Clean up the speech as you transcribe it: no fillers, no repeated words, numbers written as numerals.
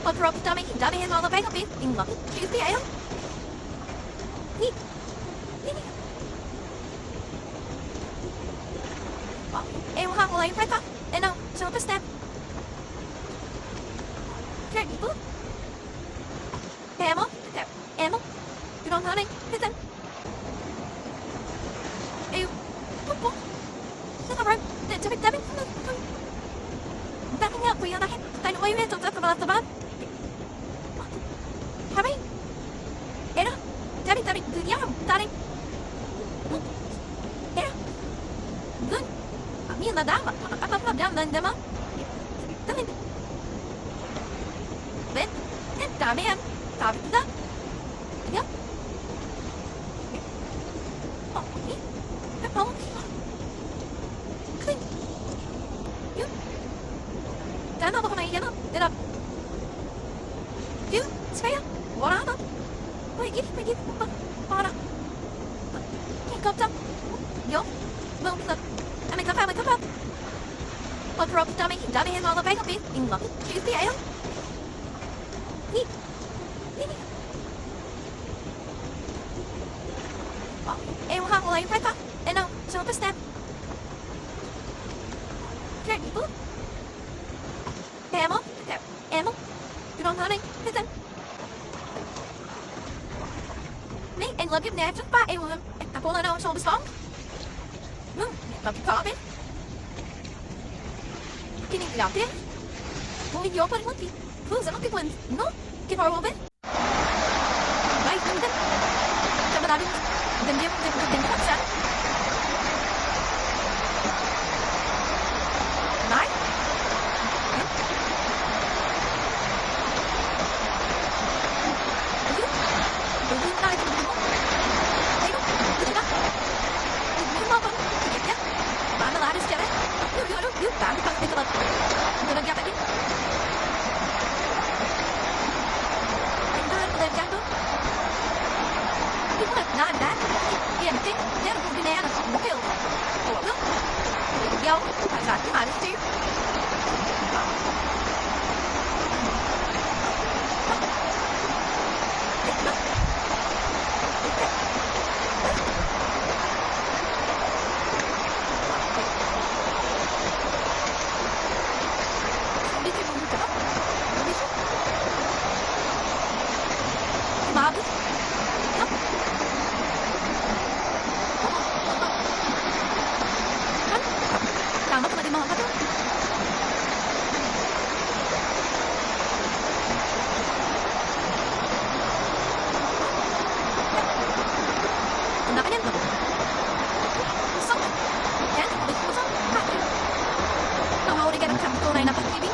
But for up dummy, dummy has all the backup beef in love. She's the ale. Neat. Em không lấy phải không? Để đâu, cho cái step. Chuyện gì bút? Em á, em á. You don't honey, listen. Ew. Bút. Look around. To be Debbie. Backing up, we are not. I know you had to talk about the bad. Harry? Era? Debbie, good young, darling. Era? Good. Me and the dama. I'm down then, Dema. Darling. Then, Tommy and Tommy, the yep. Oh, me? Oh, clean. You? Down over my yellow, then up. You? Spare? What are them? Wait, give, what are you got them? Yo? Well, I make up. But for up dummy has all the backup beef in love. She's the ale. Neat. Em không lấy phải không? Để đâu, cho cái step. Chuyện gì bút? Em á? You don't honey, listen. Me and love you now, just by em him. I pull it on shoulder strong. Love you call it. Can you get out there? Boy, you're putting lucky. Who's a lucky one? No? Give her a little bit. Right, then. Come on, then cut shot. Right? Line up, baby.